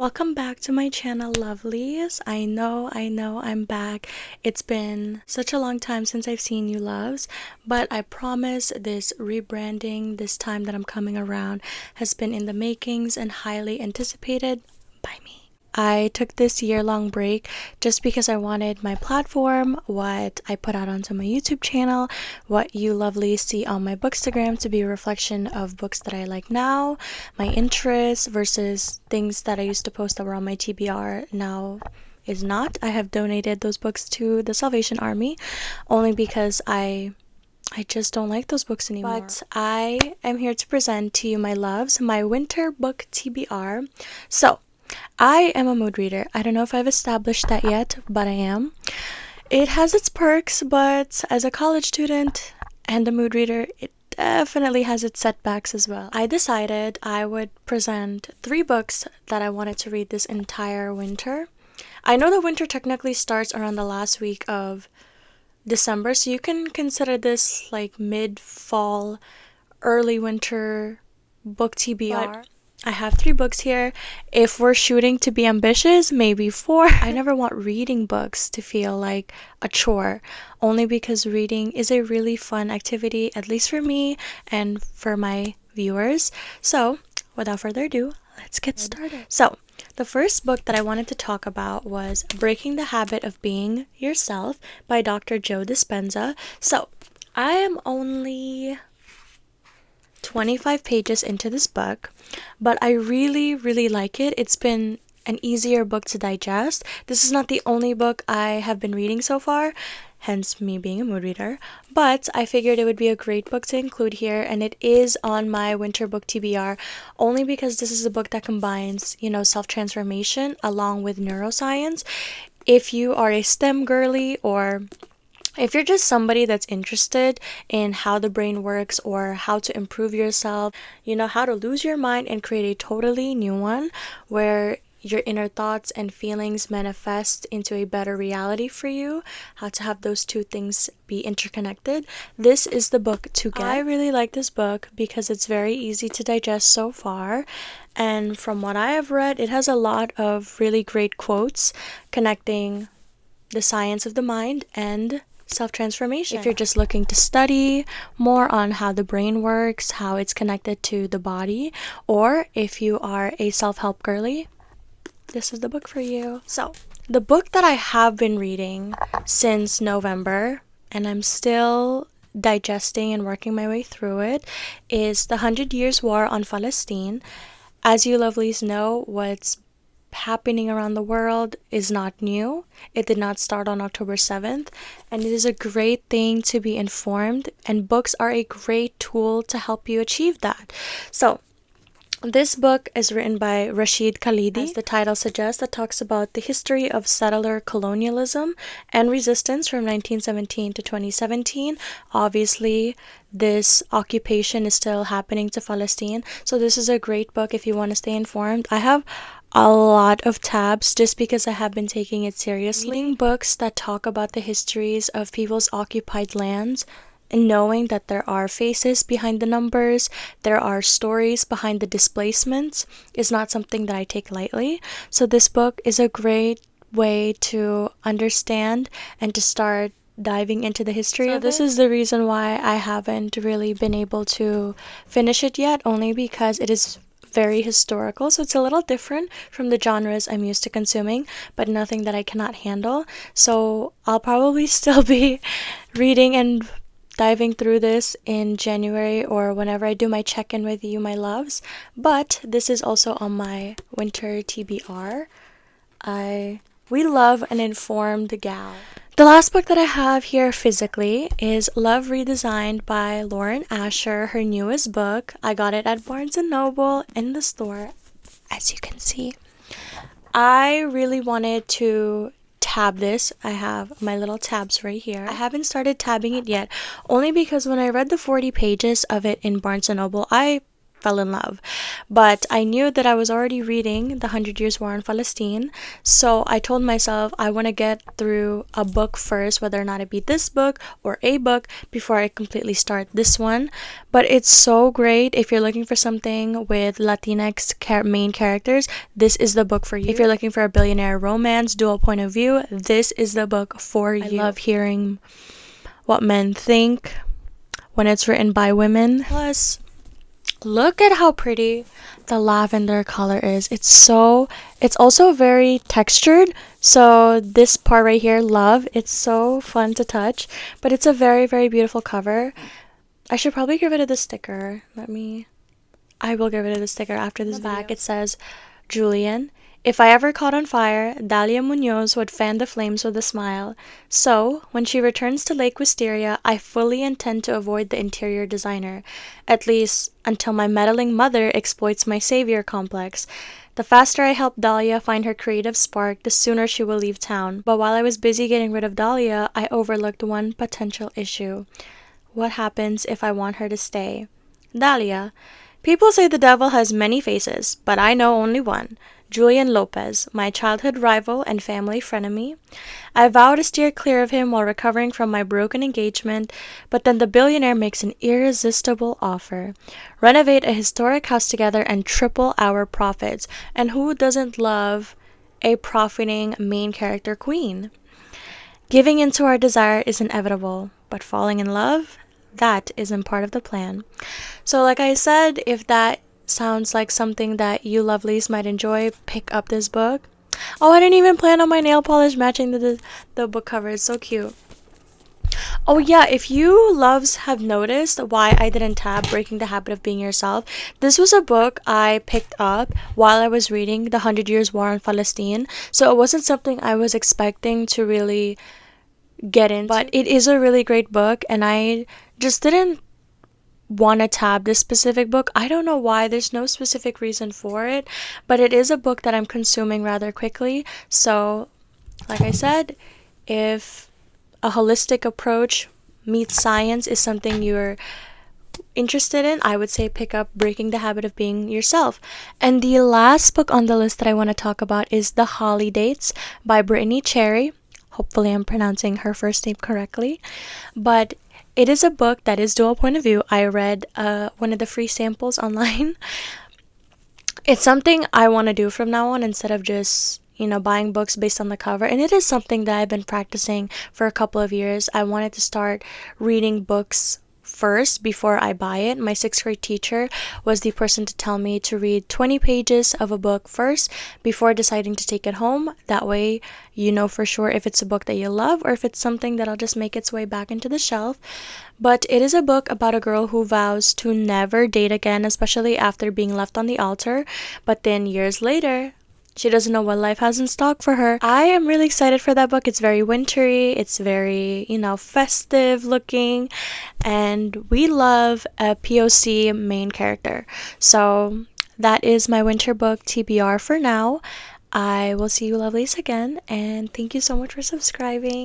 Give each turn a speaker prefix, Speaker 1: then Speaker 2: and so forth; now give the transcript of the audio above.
Speaker 1: Welcome back to my channel, lovelies. I know I'm back. It's been such a long time since I've seen you, loves, but I promise this rebranding, this time that I'm coming around, has been in the makings and highly anticipated by me. I took this year-long break just because I wanted my platform, what I put out onto my YouTube channel, what you lovely see on my Bookstagram to be a reflection of books that I like now, my interests versus things that I used to post that were on my TBR now is not. I have donated those books to the Salvation Army only because I just don't like those books anymore. But I am here to present to you, my loves, my winter book TBR. So, I am a mood reader. I don't know if I've established that yet, but I am. It has its perks, but as a college student and a mood reader, it definitely has its setbacks as well. I decided I would present 3 books that I wanted to read this entire winter. I know the winter technically starts around the last week of December, so you can consider this like mid-fall, early winter book TBR. But I have 3 books here. If we're shooting to be ambitious, maybe 4. I never want reading books to feel like a chore, only because reading is a really fun activity, at least for me and for my viewers. So, without further ado, let's get started. So, the first book that I wanted to talk about was Breaking the Habit of Being Yourself by Dr. Joe Dispenza. So, I am only 25 pages into this book, but I really like it. It's been an easier book to digest. This is not the only book I have been reading so far, hence me being a mood reader, but I figured it would be a great book to include here, and it is on my winter book TBR only because this is a book that combines, self-transformation along with neuroscience. If you are a STEM girly, or if you're just somebody that's interested in how the brain works or how to improve yourself, how to lose your mind and create a totally new one where your inner thoughts and feelings manifest into a better reality for you, how to have those two things be interconnected, this is the book to get. I really like this book because it's very easy to digest so far, and from what I have read, it has a lot of really great quotes connecting the science of the mind and self-transformation. If you're just looking to study more on how the brain works, how it's connected to the body, or if you are a self-help girly, this is the book for you. So, the book that I have been reading since November, and I'm still digesting and working my way through it, is The 100 Years' War on Palestine. As you lovelies know, what's happening around the world is not new. It did not start on October 7th, and it is a great thing to be informed, and books are a great tool to help you achieve that. So, this book is written by Rashid Khalidi, as the title suggests, that talks about the history of settler colonialism and resistance from 1917 to 2017. Obviously, this occupation is still happening to Palestine, so this is a great book if you want to stay informed. I have a lot of tabs just because I have been taking it seriously. Reading books that talk about the histories of people's occupied lands, and knowing that there are faces behind the numbers, there are stories behind the displacements, is not something that I take lightly. So this book is a great way to understand and to start diving into the history of it. This is the reason why I haven't really been able to finish it yet, only because it is very historical, so it's a little different from the genres I'm used to consuming, but nothing that I cannot handle. So I'll probably still be reading and diving through this in January or whenever I do my check-in with you, my loves. But this is also on my winter TBR. We love an informed gal. The last book that I have here physically is Love Redesigned by Lauren Asher, her newest book. I got it at Barnes & Noble in the store, as you can see. I really wanted to tab this. I have my little tabs right here. I haven't started tabbing it yet, only because when I read the 40 pages of it in Barnes & Noble, I fell in love. But I knew that I was already reading The 100 Years War on Palestine, so I told myself I want to get through a book first, whether or not it be this book or a book, before I completely start this one. But it's so great if you're looking for something with Latinx main characters. This is the book for you. If you're looking for a billionaire romance, dual point of view, this is the book for you. I love hearing what men think when it's written by women. Plus, look at how pretty the lavender color is. It's also very textured. So this part right here, love, it's so fun to touch. But it's a very, very beautiful cover. I should probably get rid of the sticker. I will get rid of the sticker after this back. It says, Julian, if I ever caught on fire, Dalia Munoz would fan the flames with a smile. So, when she returns to Lake Wisteria, I fully intend to avoid the interior designer, at least until my meddling mother exploits my savior complex. The faster I help Dahlia find her creative spark, the sooner she will leave town. But while I was busy getting rid of Dahlia, I overlooked one potential issue. What happens if I want her to stay? Dahlia, people say the devil has many faces, but I know only one. Julian Lopez, my childhood rival and family frenemy. I vow to steer clear of him while recovering from my broken engagement, but then the billionaire makes an irresistible offer. Renovate a historic house together and triple our profits. And who doesn't love a profiting main character queen? Giving in to our desire is inevitable, but falling in love? That isn't part of the plan. So like I said, if that sounds like something that you lovelies might enjoy, pick up this book. Oh, I didn't even plan on my nail polish matching the book cover. It's so cute. Oh yeah, if you loves have noticed why I didn't tab Breaking the Habit of Being Yourself, this was a book I picked up while I was reading The 100 Years War on Palestine. So it wasn't something I was expecting to really get into. But it is a really great book, and I just didn't want to tab this specific book. I don't know why. There's no specific reason for it, but it is a book that I'm consuming rather quickly. So, like I said, if a holistic approach meets science is something you're interested in, I would say pick up Breaking the Habit of Being Yourself. And the last book on the list that I want to talk about is The Holly Dates by Brittany Cherry. Hopefully I'm pronouncing her first name correctly. But it is a book that is dual point of view. I read one of the free samples online. It's something I want to do from now on instead of just, buying books based on the cover. And it is something that I've been practicing for a couple of years. I wanted to start reading books first before I buy it. My 6th grade teacher was the person to tell me to read 20 pages of a book first before deciding to take it home. That way, you know for sure if it's a book that you love or if it's something that'll just make its way back into the shelf. But it is a book about a girl who vows to never date again, especially after being left on the altar. But then years later, she doesn't know what life has in stock for her. I am really excited for that book. It's very wintry. It's very, festive looking. And we love a POC main character. So that is my winter book TBR for now. I will see you lovelies again. And thank you so much for subscribing.